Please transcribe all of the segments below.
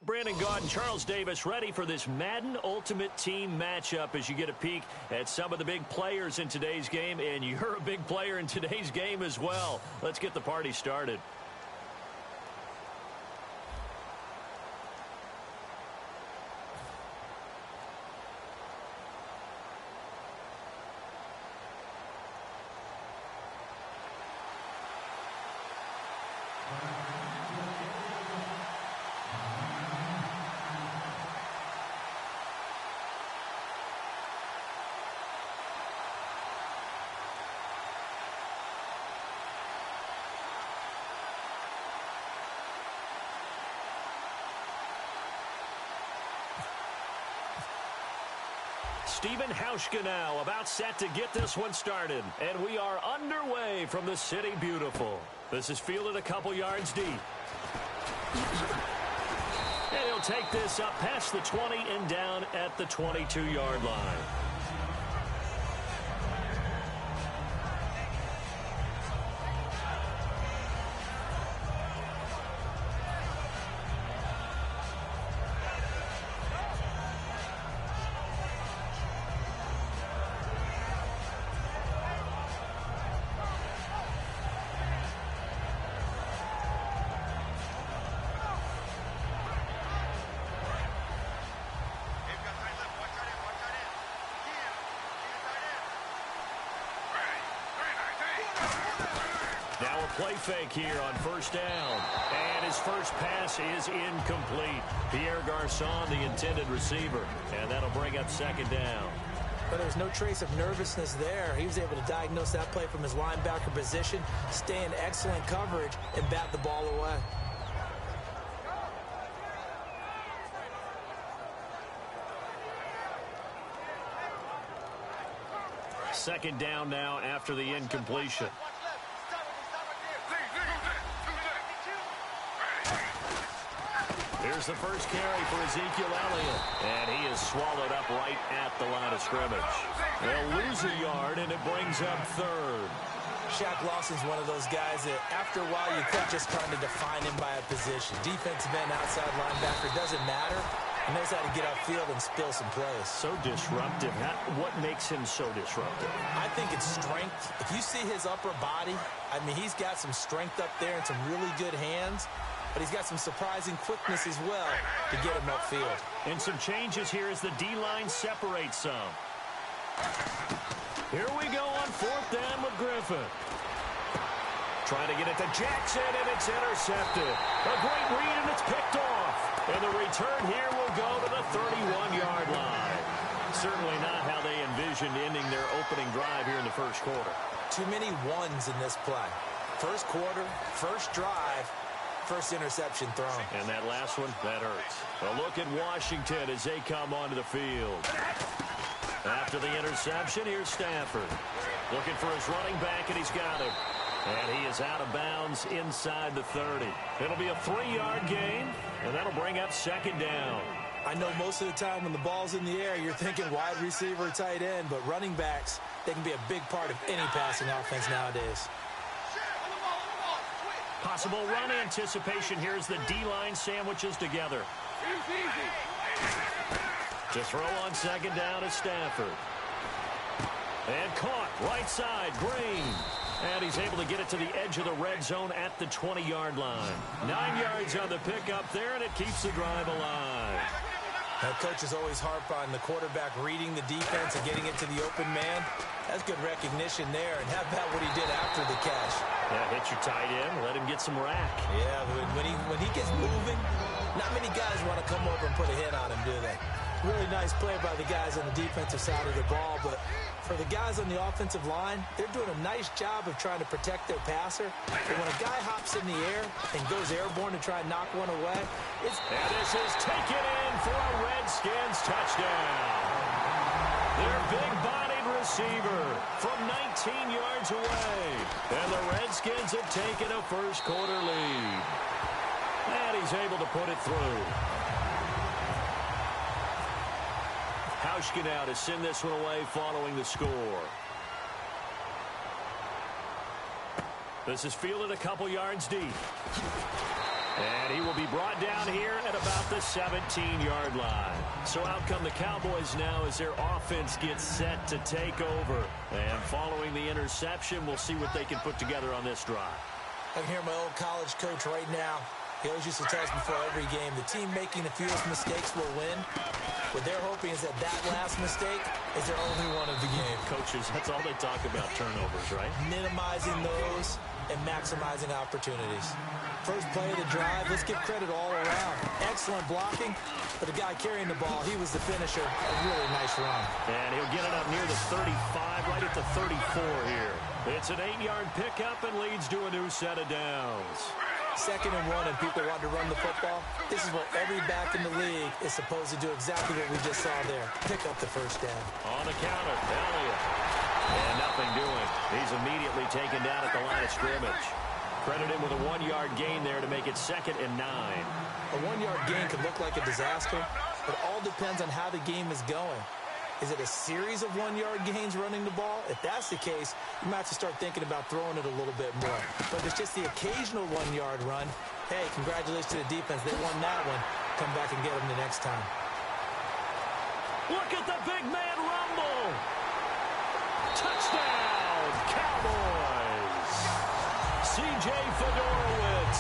Brandon Gaud and Charles Davis ready for this Madden Ultimate Team matchup as you get a peek at some of the big players in today's game, and you're a big player in today's game as well. Let's get the party started. Steven Hauschka now about set to get this one started. And we are underway from the City Beautiful. This is fielded a couple yards deep. And he'll take this up past the 20 and down at the 22-yard line. Play fake here on first down. And his first pass is incomplete. Pierre Garçon, the intended receiver. And that'll bring up second down. But there's no trace of nervousness there. He was able to diagnose that play from his linebacker position, stay in excellent coverage, and bat the ball away. Second down now after the incompletion. Here's the first carry for Ezekiel Elliott. And he is swallowed up right at the line of scrimmage. They'll lose a yard, and it brings up third. Shaq Lawson's one of those guys that after a while you quit just trying to define him by a position. Defensive end, outside linebacker, doesn't matter. He knows how to get upfield and spill some plays. So disruptive. What makes him so disruptive? I think it's strength. If you see his upper body, I mean, he's got some strength up there and some really good hands. But he's got some surprising quickness as well to get him upfield. And some changes here as the D-line separates some. Here we go on fourth down with Griffin. Trying to get it to Jackson, and it's intercepted. A great read, and it's picked off. And the return here will go to the 31-yard line. Certainly not how they envisioned ending their opening drive here in the first quarter. Too many ones in this play. First quarter, first drive, first interception thrown. And that last one, that hurts. A look at Washington as they come onto the field. After the interception, here's Stafford. Looking for his running back, and he's got him. And he is out of bounds inside the 30. It'll be a 3-yard gain, and that'll bring up second down. I know most of the time when the ball's in the air, you're thinking wide receiver, tight end, but running backs, they can be a big part of any passing offense nowadays. Possible run anticipation here as the D-line sandwiches together. To throw on second down is Stafford. And caught right side, Green. And he's able to get it to the edge of the red zone at the 20-yard line. 9 yards on the pickup there, and it keeps the drive alive. Now, coaches always harp on the quarterback reading the defense and getting it to the open man. That's good recognition there. And how about what he did after the catch? Yeah, hit your tight end, let him get some rack. Yeah, when he gets moving, not many guys want to come over and put a hit on him, do they? Really nice play by the guys on the defensive side of the ball, but for the guys on the offensive line, they're doing a nice job of trying to protect their passer. But when a guy hops in the air and goes airborne to try and knock one away, and this is taken in for a Redskins touchdown. Their big-bodied receiver from 19 yards away. And the Redskins have taken a first-quarter lead. And he's able to put it through. Hauschka now to send this one away following the score. This is fielded a couple yards deep. And he will be brought down here at about the 17-yard line. So out come the Cowboys now as their offense gets set to take over. And following the interception, we'll see what they can put together on this drive. I can hear my old college coach right now. He always used to tell us before every game, the team making the fewest mistakes will win. What they're hoping is that last mistake is their only one of the game. Coaches, that's all they talk about, turnovers, right? Minimizing those and maximizing opportunities. First play of the drive, let's give credit all around. Excellent blocking, but the guy carrying the ball, he was the finisher. A really nice run. And he'll get it up near the 35, right at the 34 here. It's an 8-yard pickup and leads to a new set of downs. 2nd and 1 and people want to run the football. This is where every back in the league is supposed to do exactly what we just saw there. Pick up the first down. On the counter, Elliott. And nothing doing. He's immediately taken down at the line of scrimmage. Credit him with a 1-yard gain there to make it 2nd and 9. A 1-yard gain could look like a disaster, but all depends on how the game is going. Is it a series of 1-yard gains running the ball? If that's the case, you might have to start thinking about throwing it a little bit more. But if it's just the occasional 1-yard run, hey, congratulations to the defense. They won that one. Come back and get them the next time. Look at the big man rumble. Touchdown, Cowboys. C.J. Fedorowicz,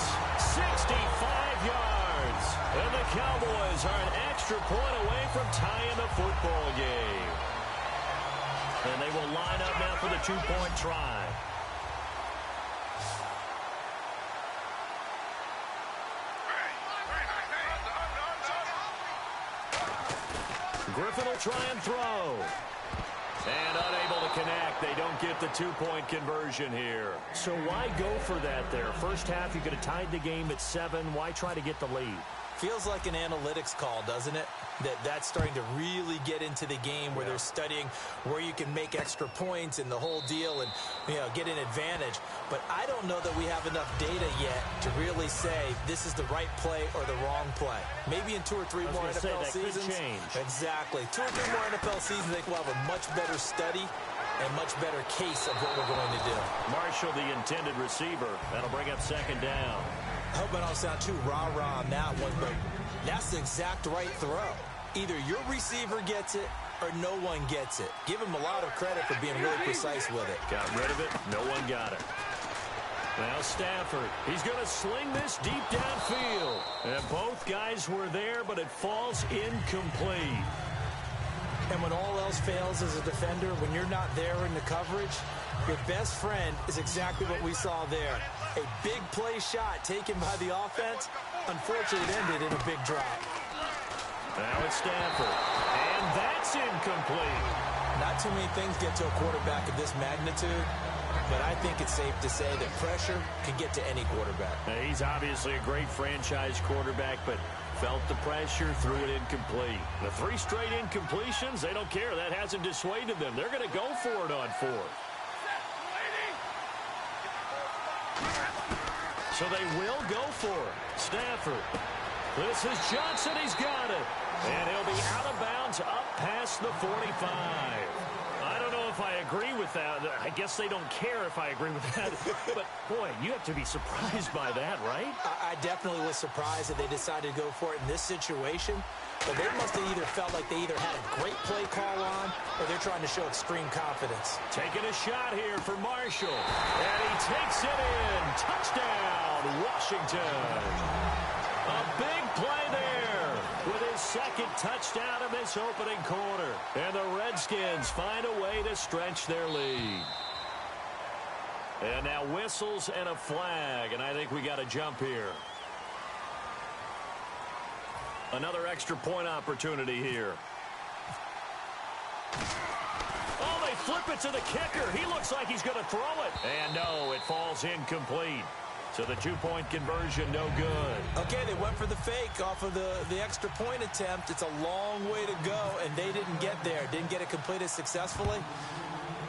65 yards. And the Cowboys are an extra point away from tying the football game. And they will line up now for the 2-point try. Griffin will try and throw. And unable to connect. They don't get the 2-point conversion here. So why go for that there? First half, you could have tied the game at 7. Why try to get the lead? Feels like an analytics call, doesn't it? That's starting to really get into the game where they're studying where you can make extra points and the whole deal and, get an advantage. But I don't know that we have enough data yet to really say this is the right play or the wrong play. Maybe in 2 or 3 more NFL seasons. Could change. Exactly. 2 or 3 more NFL seasons, I think we'll have a much better study and much better case of what we're going to do. Marshall, the intended receiver. That'll bring up 2nd down. I hope I don't sound too rah-rah on that one, but that's the exact right throw. Either your receiver gets it or no one gets it. Give him a lot of credit for being really precise with it. Got rid of it. No one got it. Now Stafford. He's going to sling this deep downfield. And both guys were there, but it falls incomplete. And when all else fails as a defender, when you're not there in the coverage, your best friend is exactly what we saw there. A big play shot taken by the offense. Unfortunately, it ended in a big drop. Now it's Stafford. And that's incomplete. Not too many things get to a quarterback of this magnitude, but I think it's safe to say that pressure can get to any quarterback. Now, he's obviously a great franchise quarterback, but felt the pressure, threw it incomplete. The 3 straight incompletions, they don't care. That hasn't dissuaded them. They're going to go for it on 4th. So they will go for it. Stafford. This is Johnson. He's got it. And he'll be out of bounds up past the 45. I don't know if I agree with that. I guess they don't care if I agree with that. But, boy, you have to be surprised by that, right? I definitely was surprised that they decided to go for it in this situation. But they must have either felt like they either had a great play call on or they're trying to show extreme confidence. Taking a shot here for Marshall. And he takes it in. Touchdown, Washington. A big play there with his 2nd touchdown of this opening quarter. And the Redskins find a way to stretch their lead. And now whistles and a flag. And I think we got a jump here. Another extra point opportunity here. Oh, they flip it to the kicker. He looks like he's going to throw it. And no, it falls incomplete. So the 2-point conversion, no good. Okay, they went for the fake off of the extra point attempt. It's a long way to go, and they didn't get there. Didn't get it completed successfully.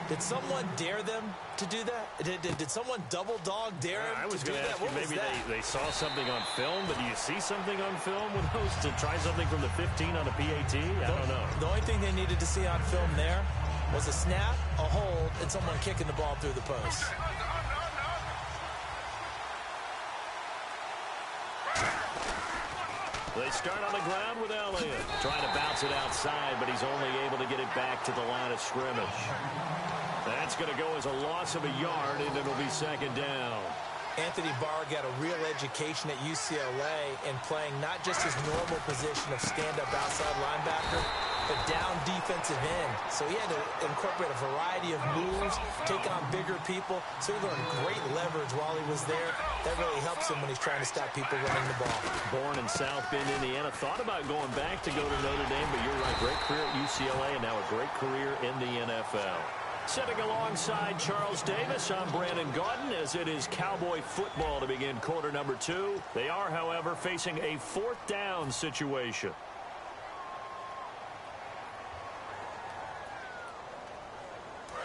Did someone dare them to do that? Did someone double dog dare them I was to do going to that? ask you, maybe they saw something on film, but do you see something on film with those to try something from the 15 on a PAT? I don't know. The only thing they needed to see on film there was a snap, a hold, and someone kicking the ball through the post. They start on the ground with Elliott. Trying to bounce it outside, but he's only able to get it back to the line of scrimmage. That's going to go as a loss of a yard, and it'll be second down. Anthony Barr got a real education at UCLA in playing not just his normal position of stand-up outside linebacker, but down defensive end. So he had to incorporate a variety of moves, take on bigger people. So he learned great leverage while he was there. That really helps him when he's trying to stop people running the ball. Born in South Bend, Indiana. Thought about going back to go to Notre Dame, but you're right. Great career at UCLA and now a great career in the NFL. Sitting alongside Charles Davis, I'm Brandon Gaudin as it is Cowboy football to begin quarter number 2. They are, however, facing a 4th down situation.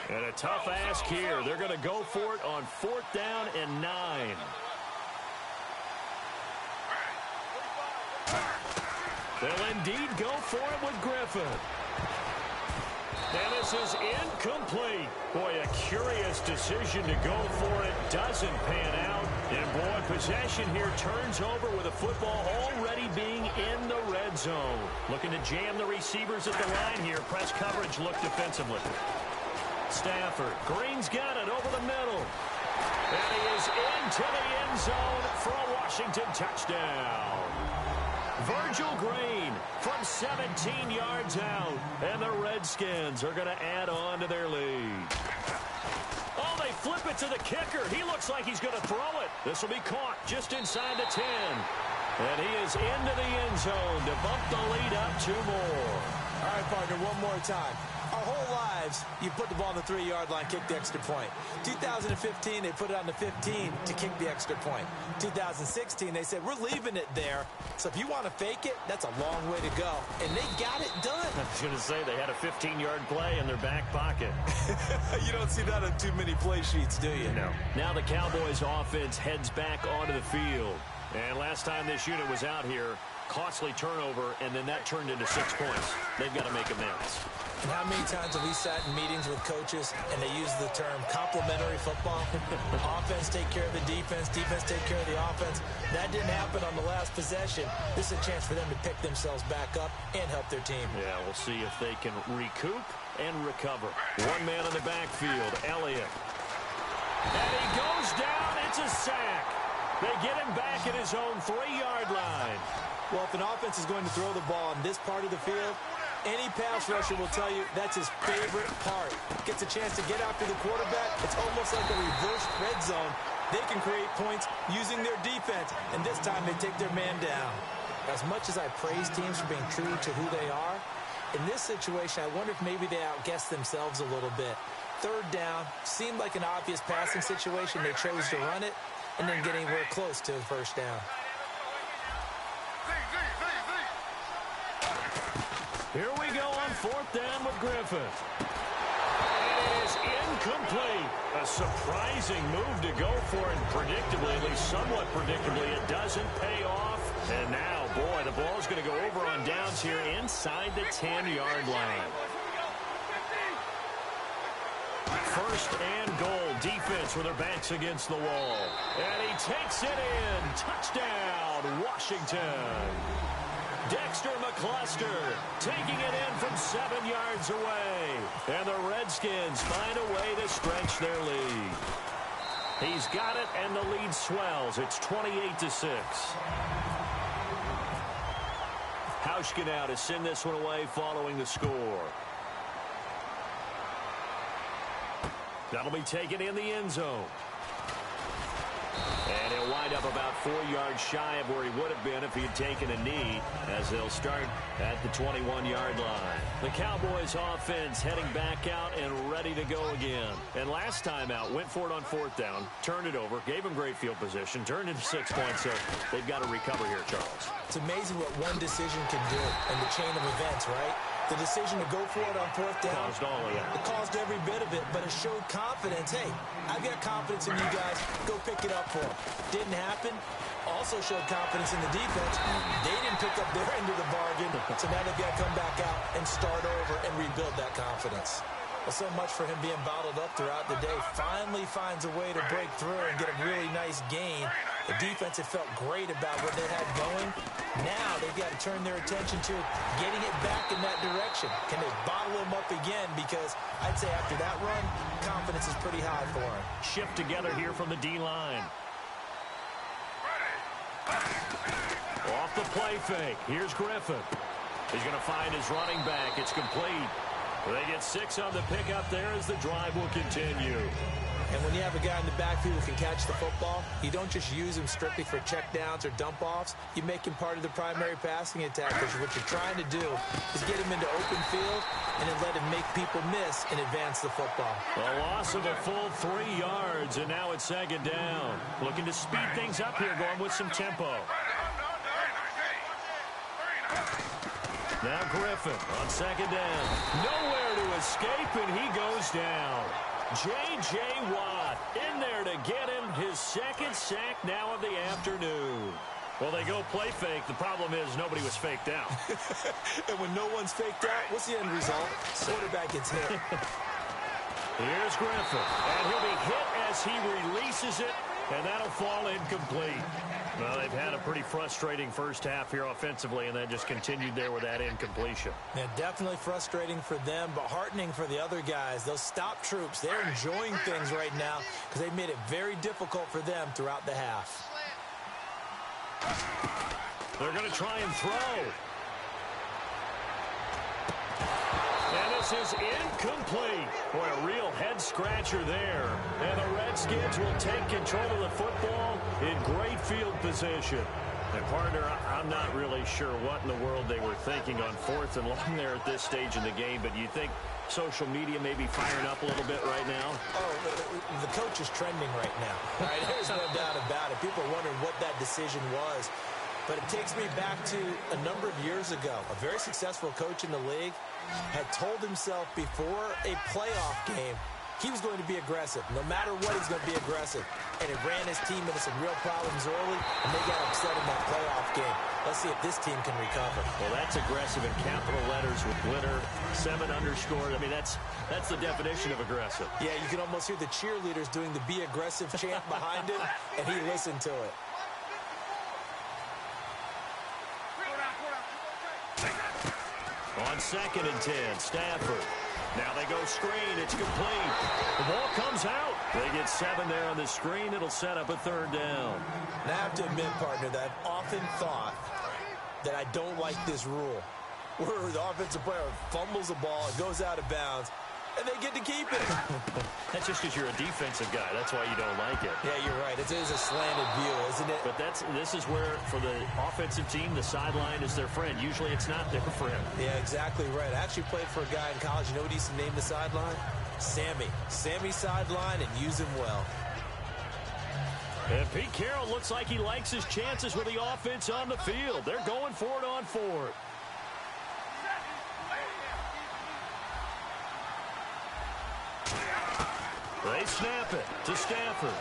And a tough ask here. They're going to go for it on 4th down and 9. They'll indeed go for it with Griffin. And this is incomplete. Boy, a curious decision to go for it. Doesn't pan out. And boy, possession here turns over with a football already being in the red zone. Looking to jam the receivers at the line here. Press coverage look defensively. Stafford. Green's got it over the middle. And he is into the end zone for a Washington touchdown. Virgil Green from 17 yards out. And the Redskins are going to add on to their lead. Oh, they flip it to the kicker. He looks like he's going to throw it. This will be caught just inside the 10. And he is into the end zone to bump the lead up 2 more. All right, partner, one more time. Our whole lives, you put the ball on the 3-yard line, kick the extra point. 2015, they put it on the 15 to kick the extra point. 2016, they said, we're leaving it there. So if you want to fake it, that's a long way to go. And they got it done. I was going to say, they had a 15-yard play in their back pocket. You don't see that on too many play sheets, do you? No. Now the Cowboys offense heads back onto the field. And last time this unit was out here, costly turnover, and then that turned into 6 points. They've got to make amends. And how many times have we sat in meetings with coaches and they use the term complementary football? Offense take care of the defense, defense take care of the offense. That didn't happen on the last possession. This is a chance for them to pick themselves back up and help their team. Yeah, we'll see if they can recoup and recover. One man in the backfield, Elliott. And he goes down. It's a sack. They get him back at his own 3-yard line. Well, if an offense is going to throw the ball on this part of the field, any pass rusher will tell you that's his favorite part. Gets a chance to get after the quarterback. It's almost like a reverse red zone. They can create points using their defense, and this time they take their man down. As much as I praise teams for being true to who they are, in this situation, I wonder if maybe they outguessed themselves a little bit. 3rd down, seemed like an obvious passing situation. They chose to run it and then get anywhere close to the 1st down. Here we go on 4th down with Griffin. And it is incomplete. A surprising move to go for, and predictably, at least somewhat predictably, it doesn't pay off. And now, boy, the ball's going to go over on downs here inside the 10-yard line. 1st and goal. Defense with their backs against the wall. And he takes it in. Touchdown, Washington. Dexter McCluster taking it in from 7 yards away. And the Redskins find a way to stretch their lead. He's got it, and the lead swells. It's 28-6. Hauschka now to send this one away following the score. That'll be taken in the end zone. And he'll wind up about 4 yards shy of where he would have been if he had taken a knee, as they'll start at the 21-yard line. The Cowboys offense heading back out and ready to go again. And last time out, went for it on 4th down, turned it over, gave him great field position, turned into 6 points, so they've got to recover here, Charles. It's amazing what one decision can do in the chain of events, right? The decision to go for it on 4th down, it caused every bit of it, but it showed confidence. Hey, I've got confidence in you guys. Go pick it up for them. Didn't happen. Also showed confidence in the defense. They didn't pick up their end of the bargain, so now they've got to come back out and start over and rebuild that confidence. Well, so much for him being bottled up throughout the day. Finally finds a way to break through and get a really nice gain. The defense had felt great about what they had going. Now they've got to turn their attention to getting it back in that direction. Can they bottle him up again? Because I'd say after that run, confidence is pretty high for him. Shift together here from the D-line. Off the play fake. Here's Griffin. He's going to find his running back. It's complete. They get 6 on the pickup there as the drive will continue. And when you have a guy in the backfield who can catch the football, you don't just use him strictly for checkdowns or dump-offs. You make him part of the primary passing attack, because what you're trying to do is get him into open field and then let him make people miss and advance the football. A loss of a full 3 yards, and now it's second down. Looking to speed things up here, going with some tempo. Now Griffin on second down. Nowhere to escape, and he goes down. J.J. Watt in there to get him his second sack now of the afternoon. Well, they go play fake. The problem is nobody was faked out. And when no one's faked out, what's the end result? Quarterback gets hit. Here's Griffin, and he'll be hit as he releases it, and that'll fall incomplete. Well, they've had a pretty frustrating first half here offensively, and then just continued there with that incompletion. Yeah, definitely frustrating for them, but heartening for the other guys. Those stop troops, they're enjoying things right now because they've made it very difficult for them throughout the half. They're going to try and throw. And this is incomplete. Boy, a real head-scratcher there. And the Redskins will take control of the football in great field position. And, partner, I'm not really sure what in the world they were thinking on 4th and long there at this stage in the game, but you think social media may be firing up a little bit right now? Oh, the coach is trending right now. Right? There's no doubt about it. People are wondering what that decision was. But it takes me back to a number of years ago. A very successful coach in the league had told himself before a playoff game he was going to be aggressive. No matter what, he's going to be aggressive. And it ran his team into some real problems early, and they got upset in that playoff game. Let's see if this team can recover. Well, that's aggressive in capital letters with glitter, 7 underscored. I mean, that's the definition of aggressive. Yeah, you can almost hear the cheerleaders doing the be aggressive chant behind him, and he listened to it. On 2nd and 10, Stafford. Now they go screen. It's complete. The ball comes out. They get 7 there on the screen. It'll set up a 3rd down. And I have to admit, partner, that I've often thought that I don't like this rule, where the offensive player fumbles the ball, it goes out of bounds, and they get to keep it. That's just because you're a defensive guy. That's why you don't like it. Yeah, you're right. It is a slanted view, isn't it? But this is where, for the offensive team, the sideline is their friend. Usually it's not there for him. Yeah, exactly right. I actually played for a guy in college. You know what he used to name the sideline? Sammy. Sammy sideline, and use him well. And Pete Carroll looks like he likes his chances with the offense on the field. They're going for it on 4th. They snap it to Stafford.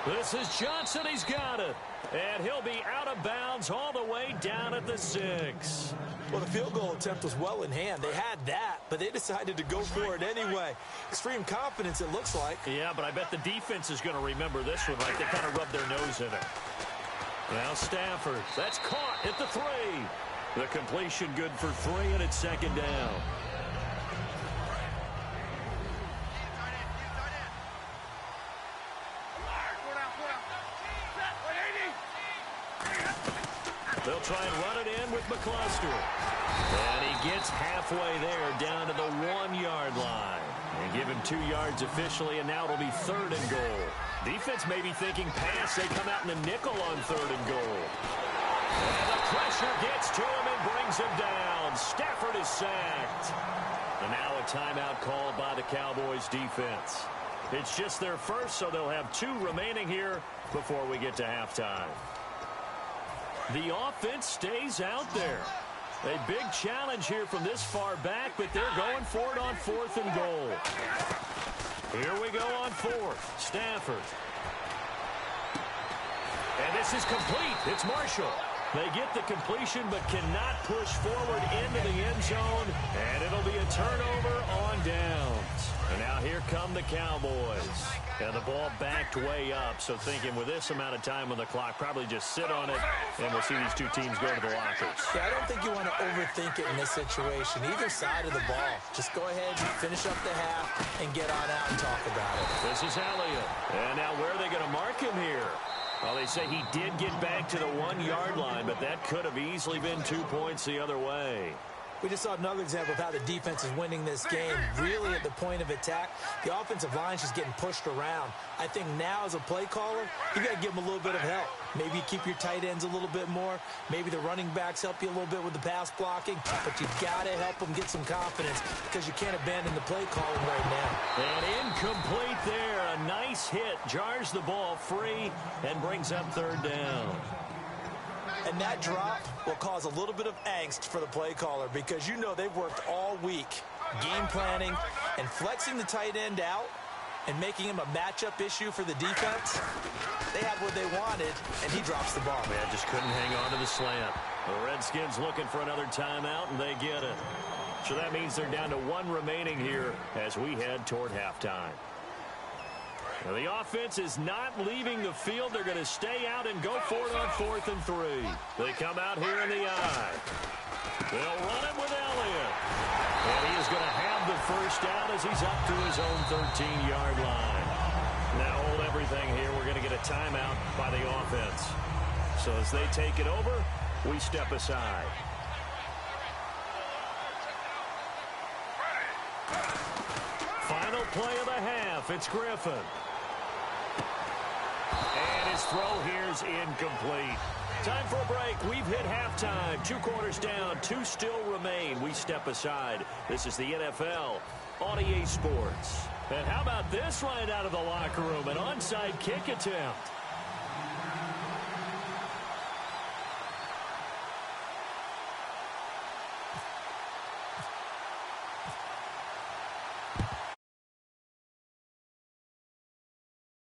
This is Johnson. He's got it. And he'll be out of bounds all the way down at the 6. Well, the field goal attempt was well in hand. They had that, but they decided to go for it anyway. Extreme confidence, it looks like. Yeah, but I bet the defense is going to remember this one, right? They kind of rubbed their nose in it. Now Stafford. That's caught at the 3. The completion good for 3, and it's 2nd down. They'll try and run it in with McCluster. And he gets halfway there down to the 1-yard line. And give him 2 yards officially, and now it'll be 3rd and goal. Defense may be thinking pass. They come out in the nickel on 3rd and goal. And the pressure gets to him and brings him down. Stafford is sacked. And now a timeout called by the Cowboys defense. It's just their first, so they'll have 2 remaining here before we get to halftime. The offense stays out there. A big challenge here from this far back, but they're going for it on 4th and goal. Here we go on 4th. Stafford. And this is complete. It's Marshall. They get the completion but cannot push forward into the end zone, and it'll be a turnover on downs. And now here come the Cowboys. And the ball backed way up, so thinking with this amount of time on the clock, probably just sit on it, and we'll see these two teams go to the lockers. Yeah, I don't think you want to overthink it in this situation. Either side of the ball. Just go ahead and finish up the half and get on out and talk about it. This is Elliott. And now where are they going to mark him here? Well, they say he did get back to the 1-yard line, but that could have easily been 2 points the other way. We just saw another example of how the defense is winning this game. Really at the point of attack, the offensive line's just getting pushed around. I think now as a play caller, you got to give them a little bit of help. Maybe you keep your tight ends a little bit more. Maybe the running backs help you a little bit with the pass blocking. But you got to help them get some confidence because you can't abandon the play calling right now. And incomplete there. A nice hit. Jars the ball free and brings up third down. And that drop will cause a little bit of angst for the play caller because you know they've worked all week game planning and flexing the tight end out and making him a matchup issue for the defense. They had what they wanted, and he drops the ball. Man, just couldn't hang on to the slant. The Redskins looking for another timeout, and they get it. So that means they're down to 1 remaining here as we head toward halftime. Now the offense is not leaving the field. They're going to stay out and go for it on 4th and 3. They come out here in the I. They'll run it with Elliott. And he is going to have the first down as he's up to his own 13-yard line. Now hold everything here. We're going to get a timeout by the offense. So as they take it over, we step aside. Final play of the half. It's Griffin. And his throw here is incomplete. Time for a break. We've hit halftime. 2 quarters down. 2 still remain. We step aside. This is the NFL on EA Sports. And how about this right out of the locker room? An onside kick attempt.